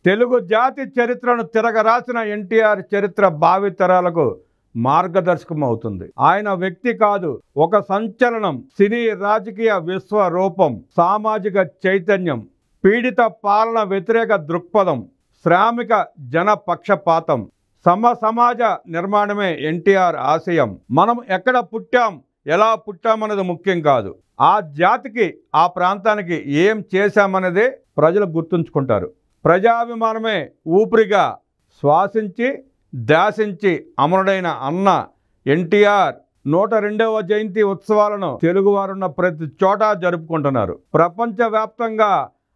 తెలుగు జాతి చరిత్రను తిరగరాసిన ఎన్టీఆర్ చరిత్ర భావితరాలకు మార్గదర్శకం అవుతుంది. ఆయన వ్యక్తి కాదు, ఒక సంచలనం. సినీ రాజకీయ విశ్వరూపం, సామాజిక చైతన్యం, పీడిత పాలన వ్యతిరేక దృక్పథం, శ్రామిక జన పక్షపాతం, సమాజ నిర్మాణమే ఎన్టీఆర్ ఆశయం. మనం ఎక్కడ పుట్టాం, ఎలా పుట్టామన్నది ముఖ్యం కాదు, ఆ జాతికి ఆ ప్రాంతానికి ఏం చేశామన్నదే ప్రజలు గుర్తుంచుకుంటారు. ప్రజాభిమానమే ఊపిరిగా శ్వాసించి దాసించి అమరుడైన అన్న ఎన్టీఆర్ 102వ జయంతి ఉత్సవాలను తెలుగువారున్న ప్రతి చోట జరుపుకుంటున్నారు. ప్రపంచవ్యాప్తంగా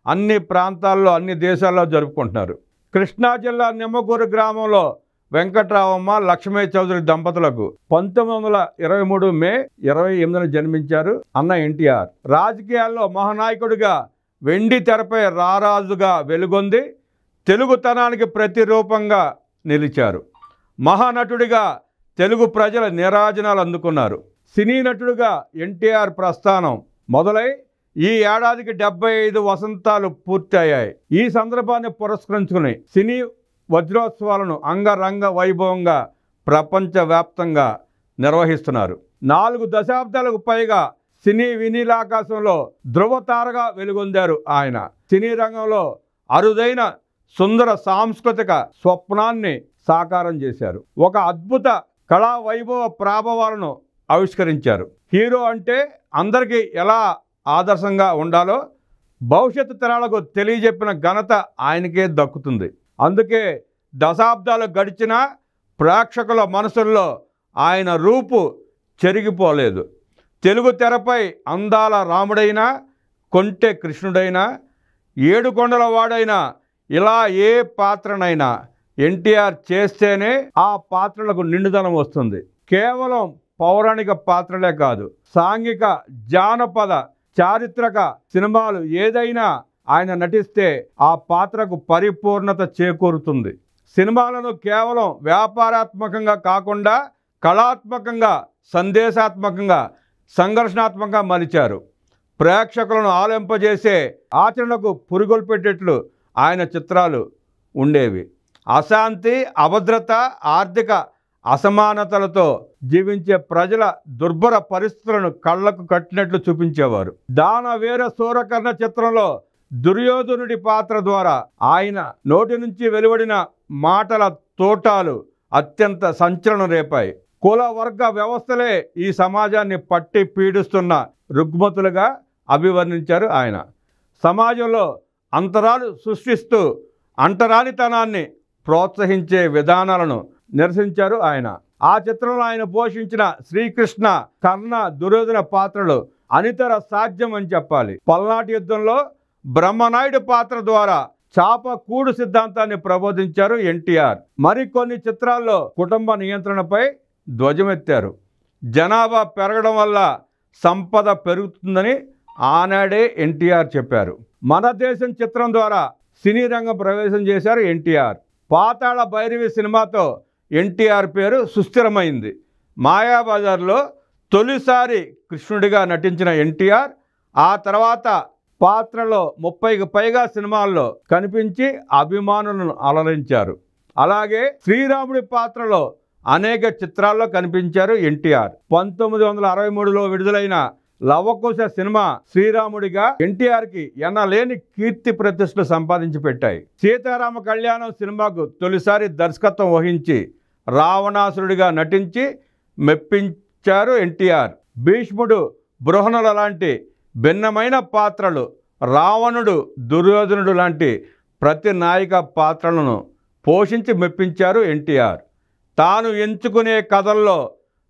అన్ని ప్రాంతాల్లో అన్ని దేశాల్లో జరుపుకుంటున్నారు. కృష్ణా జిల్లా నిమ్మకూరు గ్రామంలో వెంకట్రావమ్మ లక్ష్మీ చౌదరి దంపతులకు 1923 మే 28న జన్మించారు అన్న ఎన్టీఆర్. రాజకీయాల్లో మహానాయకుడిగా వెండి తెరపై రారాజుగా వెలుగొంది తెలుగుతనానికి ప్రతిరూపంగా నిలిచారు. మహానటుడిగా తెలుగు ప్రజల నీరాజనాలు అందుకున్నారు. సినీ నటుడిగా ఎన్టీఆర్ ప్రస్థానం మొదలై ఈ ఏడాదికి 75 వసంతాలు పూర్తయ్యాయి. ఈ సందర్భాన్ని పురస్కరించుకుని సినీ వజ్రోత్సవాలను అంగరంగ వైభవంగా ప్రపంచవ్యాప్తంగా నిర్వహిస్తున్నారు. 4 దశాబ్దాలకు పైగా సినీ వినీలాకాశంలో ధృవతారగా వెలుగొందారు ఆయన. సినీ రంగంలో అరుదైన సుందర సాంస్కృతిక స్వప్నాన్ని సాకారం చేశారు. ఒక అద్భుత కళా వైభవ ప్రాభవాలను ఆవిష్కరించారు. హీరో అంటే అందరికీ ఎలా ఆదర్శంగా ఉండాలో భవిష్యత్తు తరాలకు తెలియజెప్పిన ఘనత ఆయనకే దక్కుతుంది. అందుకే దశాబ్దాలు గడిచినా ప్రేక్షకుల మనసుల్లో ఆయన రూపు చెరిగిపోలేదు. తెలుగు తెరపై అందాల రాముడైనా, కొంటె కృష్ణుడైనా, ఏడుకొండల వాడైనా, ఇలా ఏ పాత్రనైనా ఎన్టీఆర్ చేస్తేనే ఆ పాత్రలకు నిండుదనం వస్తుంది. కేవలం పౌరాణిక పాత్రలే కాదు, సాంఘిక, జానపద, చారిత్రక సినిమాలు ఏదైనా ఆయన నటిస్తే ఆ పాత్రకు పరిపూర్ణత చేకూరుతుంది. సినిమాలను కేవలం వ్యాపారాత్మకంగా కాకుండా కళాత్మకంగా, సందేశాత్మకంగా, సంఘర్షణాత్మకంగా మలిచారు. ప్రేక్షకులను ఆలింపజేసే, ఆచరణకు పురిగొల్పెట్టేట్లు ఆయన చిత్రాలు ఉండేవి. అశాంతి, అభద్రత, ఆర్థిక అసమానతలతో జీవించే ప్రజల దుర్భర పరిస్థితులను కళ్లకు కట్టినట్లు చూపించేవారు. దానవీర సూరకర్ణ చిత్రంలో దుర్యోధనుడి పాత్ర ద్వారా ఆయన నోటి నుంచి వెలువడిన మాటల తోటాలు అత్యంత సంచలనం రేపాయి. కుల వర్గ వ్యవస్థలే ఈ సమాజాన్ని పట్టి పీడిస్తున్న రుగ్మతులుగా అభివర్ణించారు ఆయన. సమాజంలో అంతరాలు సృష్టిస్తూ అంటరానితనాన్ని ప్రోత్సహించే విధానాలను నిరసించారు ఆయన. ఆ చిత్రంలో ఆయన పోషించిన శ్రీకృష్ణ, కర్ణ, దుర్యోధన పాత్రలు అనితర సాధ్యం అని చెప్పాలి. పల్నాటి యుద్ధంలో బ్రహ్మనాయుడు పాత్ర ద్వారా చాపకూడు సిద్ధాంతాన్ని ప్రబోధించారు ఎన్టీఆర్. మరికొన్ని చిత్రాల్లో కుటుంబ నియంత్రణపై ధ్వజమెత్తారు. జనాభా పెరగడం వల్ల సంపద పెరుగుతుందని ఆనాడే ఎన్టీఆర్ చెప్పారు. మన దేశం చిత్రం ద్వారా సినీ రంగం ప్రవేశం చేశారు ఎన్టీఆర్. పాతాళ భైరవి సినిమాతో ఎన్టీఆర్ పేరు సుస్థిరమైంది. మాయాబజార్లో తొలిసారి కృష్ణుడిగా నటించిన ఎన్టీఆర్ ఆ తర్వాత పాత్రలో 30కి పైగా సినిమాల్లో కనిపించి అభిమానులను అలరించారు. అలాగే శ్రీరాముడి పాత్రలో అనేక చిత్రాల్లో కనిపించారు ఎన్టీఆర్. 1963లో విడుదలైన లవకుశ సినిమా శ్రీరాముడిగా ఎన్టీఆర్కి ఎన్నలేని కీర్తి ప్రతిష్టలు సంపాదించి పెట్టాయి. సీతారామ కళ్యాణం సినిమాకు తొలిసారి దర్శకత్వం వహించి రావణాసురుడిగా నటించి మెప్పించారు ఎన్టీఆర్. భీష్ముడు, బృహణుల లాంటి భిన్నమైన పాత్రలు, రావణుడు, దుర్యోధనుడు లాంటి ప్రతి నాయక పాత్రలను పోషించి మెప్పించారు ఎన్టీఆర్. తాను ఎంచుకునే కథల్లో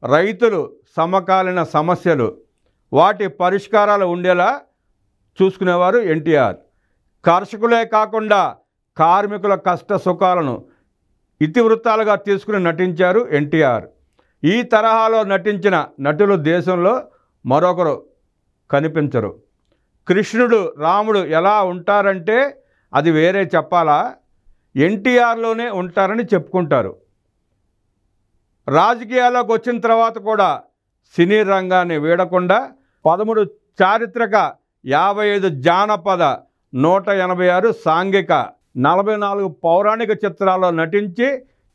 రైతులు, సమకాలీన సమస్యలు, వాటి పరిష్కారాలు ఉండేలా చూసుకునేవారు ఎన్టీఆర్. కర్షకులే కాకుండా కార్మికుల కష్ట సుఖాలను ఇతివృత్తాలుగా తీసుకుని నటించారు ఎన్టీఆర్. ఈ తరహాలో నటించిన నటులు దేశంలో మరొకరు కనిపించరు. కృష్ణుడు, రాముడు ఎలా ఉంటారంటే అది వేరే చెప్పాలా, ఎన్టీఆర్లోనే ఉంటారని చెప్పుకుంటారు. రాజకీయాల్లోకి వచ్చిన తర్వాత కూడా సినీ రంగాన్ని వీడకుండా 13 చారిత్రక, 55 జానపద, 186 సాంఘిక 44 పౌరాణిక చిత్రాల్లో నటించి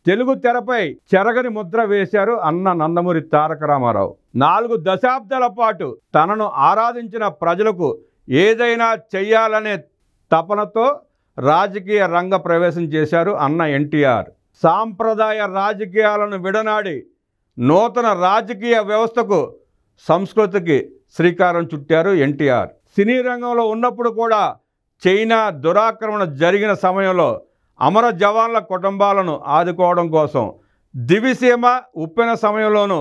తెలుగు తెరపై చెరగని ముద్ర వేశారు అన్న నందమూరి తారక రామారావు. 4 దశాబ్దాల పాటు తనను ఆరాధించిన ప్రజలకు ఏదైనా చెయ్యాలనే తపనతో రాజకీయ రంగ ప్రవేశం చేశారు అన్న ఎన్టీఆర్. సాంప్రదాయ రాజకీయాలను విడనాడి నూతన రాజకీయ వ్యవస్థకు, సంస్కృతికి శ్రీకారం చుట్టారు ఎన్టీఆర్. సినీ రంగంలో ఉన్నప్పుడు కూడా చైనా దురాక్రమణ జరిగిన సమయంలో అమర జవాన్ల కుటుంబాలను ఆదుకోవడం కోసం దివిసీమ ఉప్పెన సమయంలోనూ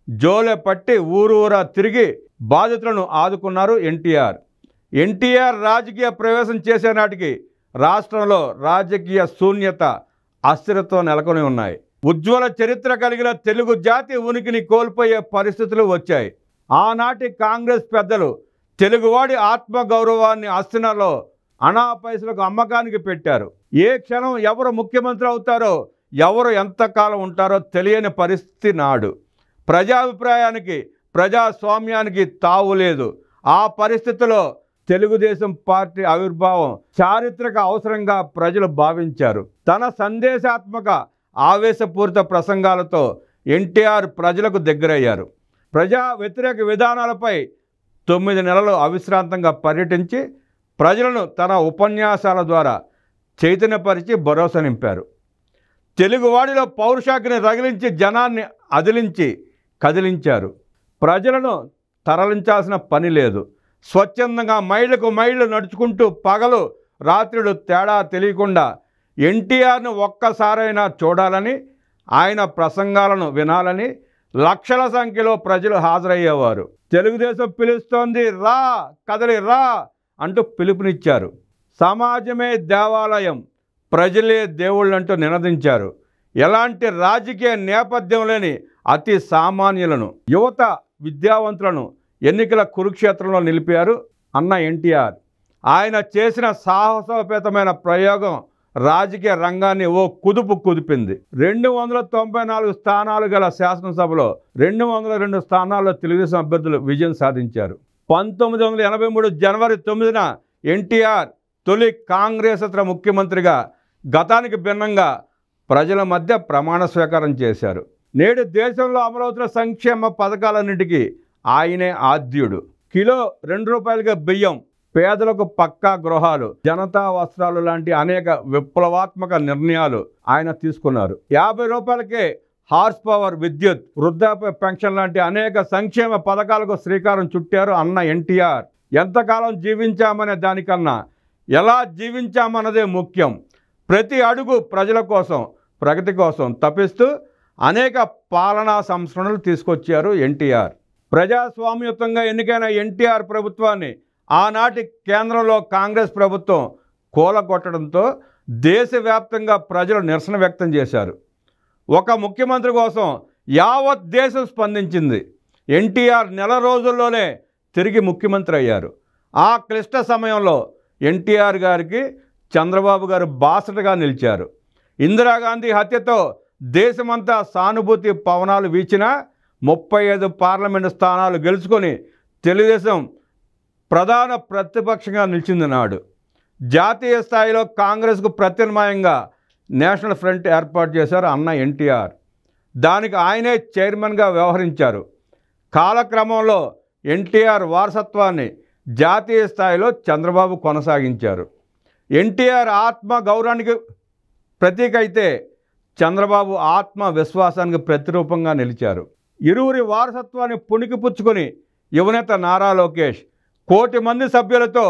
జోలె పట్టి ఊరూరా తిరిగి బాధితులను ఆదుకున్నారు ఎన్టీఆర్. ఎన్టీఆర్ రాజకీయ ప్రవేశం చేసే నాటికి రాష్ట్రంలో రాజకీయ శూన్యత, అస్థిరత్వం నెలకొని ఉన్నాయి. ఉజ్వల చరిత్ర కలిగిన తెలుగు జాతి ఉనికిని కోల్పోయే పరిస్థితులు వచ్చాయి. ఆనాటి కాంగ్రెస్ పెద్దలు తెలుగువాడి ఆత్మగౌరవాన్ని అస్థినలో అనా పైసలకు అమ్మకానికి పెట్టారు. ఏ క్షణం ఎవరు ముఖ్యమంత్రి అవుతారో, ఎవరు ఎంతకాలం ఉంటారో తెలియని పరిస్థితి నాడు. ప్రజాభిప్రాయానికి, ప్రజాస్వామ్యానికి తావు లేదు. ఆ పరిస్థితిలో తెలుగుదేశం పార్టీ ఆవిర్భావం చారిత్రక అవసరంగా ప్రజలు భావించారు. తన సందేశాత్మక, ఆవేశపూరిత ప్రసంగాలతో ఎన్టీఆర్ ప్రజలకు దగ్గరయ్యారు. ప్రజా వ్యతిరేక విధానాలపై 9 నెలలు అవిశ్రాంతంగా పర్యటించి ప్రజలను తన ఉపన్యాసాల ద్వారా చైతన్యపరిచి భరోసా నింపారు. తెలుగువాడిలో పౌరుషాగ్ని రగిలించి జనాన్ని అదిలించి కదిలించారు. ప్రజలను తరలించాల్సిన పని లేదు. స్వచ్ఛందంగా మైళ్ళకు మైళ్ళు నడుచుకుంటూ పగలు రాత్రులు తేడా తెలియకుండా ఎన్టీఆర్ను ఒక్కసారైనా చూడాలని, ఆయన ప్రసంగాలను వినాలని లక్షల సంఖ్యలో ప్రజలు హాజరయ్యేవారు. తెలుగుదేశం పిలుస్తోంది, రా కదలి రా అంటూ పిలుపునిచ్చారు. సమాజమే దేవాలయం, ప్రజలే దేవుళ్ళంటూ నినదించారు. ఎలాంటి రాజకీయ నేపథ్యం లేని అతి సామాన్యులను, యువత, విద్యావంతులను ఎన్నికల కురుక్షేత్రంలో నిలిపారు అన్న ఎన్టీఆర్. ఆయన చేసిన సాహసోపేతమైన ప్రయోగం రాజకీయ రంగాన్ని ఓ కుదుపు కుదిపింది. 294 స్థానాలు గల శాసనసభలో 202 స్థానాల్లో తెలుగుదేశం అభ్యర్థులు విజయం సాధించారు. 1983 జనవరి 9న ఎన్టీఆర్ తొలి కాంగ్రెసేతర ముఖ్యమంత్రిగా గతానికి భిన్నంగా ప్రజల మధ్య ప్రమాణ స్వీకారం చేశారు. నేడు దేశంలో అమలవుతున్న సంక్షేమ పథకాలన్నింటికీ ఆయనే ఆద్యుడు. కిలో ₹2 బియ్యం, పేదలకు పక్కా గృహాలు, జనతా వస్త్రాలు లాంటి అనేక విప్లవాత్మక నిర్ణయాలు ఆయన తీసుకున్నారు. ₹50కే హార్స్ పవర్ విద్యుత్, వృద్ధాప్య పెన్షన్ లాంటి అనేక సంక్షేమ పథకాలకు శ్రీకారం చుట్టారు అన్న ఎన్టీఆర్. ఎంతకాలం జీవించామనే దానికన్నా ఎలా జీవించామన్నదే ముఖ్యం. ప్రతి అడుగు ప్రజల కోసం, ప్రగతి కోసం తపిస్తూ అనేక పాలనా సంస్కరణలు తీసుకొచ్చారు ఎన్టీఆర్. ప్రజాస్వామ్యయుతంగా ఎన్నికైన ఎన్టీఆర్ ప్రభుత్వాన్ని ఆనాటి కేంద్రంలో కాంగ్రెస్ ప్రభుత్వం కూలగొట్టడంతో దేశవ్యాప్తంగా ప్రజలు నిరసన వ్యక్తం చేశారు. ఒక ముఖ్యమంత్రి కోసం యావత్ దేశం స్పందించింది. ఎన్టీఆర్ నెల రోజుల్లోనే తిరిగి ముఖ్యమంత్రి అయ్యారు. ఆ క్లిష్ట సమయంలో ఎన్టీఆర్ గారికి చంద్రబాబు గారు బాసటగా నిలిచారు. ఇందిరాగాంధీ హత్యతో దేశమంతా సానుభూతి పవనాలు వీచినా 35 పార్లమెంటు స్థానాలు గెలుచుకొని తెలుగుదేశం ప్రధాన ప్రతిపక్షంగా నిలిచింది. నాడు జాతీయ స్థాయిలో కాంగ్రెస్కు ప్రత్యామ్నాయంగా నేషనల్ ఫ్రంట్ ఏర్పాటు చేశారు అన్న ఎన్టీఆర్. దానికి ఆయనే చైర్మన్గా వ్యవహరించారు. కాలక్రమంలో ఎన్టీఆర్ వారసత్వాన్ని జాతీయ స్థాయిలో చంద్రబాబు కొనసాగించారు. ఎన్టీఆర్ ఆత్మ గౌరవానికి ప్రతీక అయితే చంద్రబాబు ఆత్మ విశ్వాసానికి ప్రతిరూపంగా నిలిచారు. ఇరువురి వారసత్వాన్ని పుణికిపుచ్చుకొని యువనేత నారా లోకేష్ 1 కోటి మంది సభ్యులతో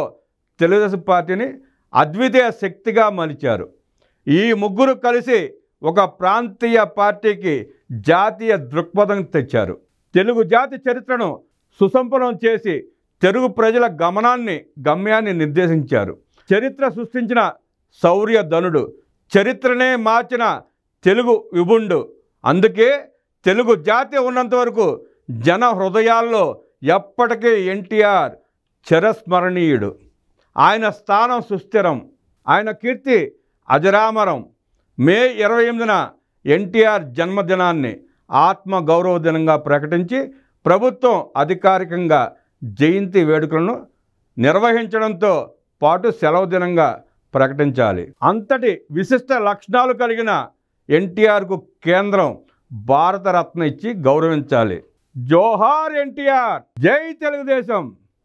తెలుగుదేశం పార్టీని అద్వితీయ శక్తిగా మలిచారు. ఈ ముగ్గురు కలిసి ఒక ప్రాంతీయ పార్టీకి జాతీయ దృక్పథం తెచ్చారు. తెలుగు జాతి చరిత్రను సుసంపన్నం చేసి తెలుగు ప్రజల గమ్యాన్ని నిర్దేశించారు. చరిత్ర సృష్టించిన శౌర్య ధనుడు, చరిత్రనే మార్చిన తెలుగు విభుండు. అందుకే తెలుగు జాతి ఉన్నంత వరకు జన హృదయాల్లో ఎప్పటికీ ఎన్టీఆర్ చిరస్మరణీయుడు. ఆయన స్థానం సుస్థిరం, ఆయన కీర్తి అజరామరం. మే 28న ఎన్టీఆర్ జన్మదినాన్ని ఆత్మగౌరవ దినంగా ప్రకటించి ప్రభుత్వం అధికారికంగా జయంతి వేడుకలను నిర్వహించడంతో పాటు సెలవు దినంగా ప్రకటించాలి. అంతటి విశిష్ట లక్షణాలు కలిగిన ఎన్టీఆర్కు కేంద్రం భారతరత్న ఇచ్చి గౌరవించాలి. జోహార్ ఎన్టీఆర్, జై తెలుగుదేశం.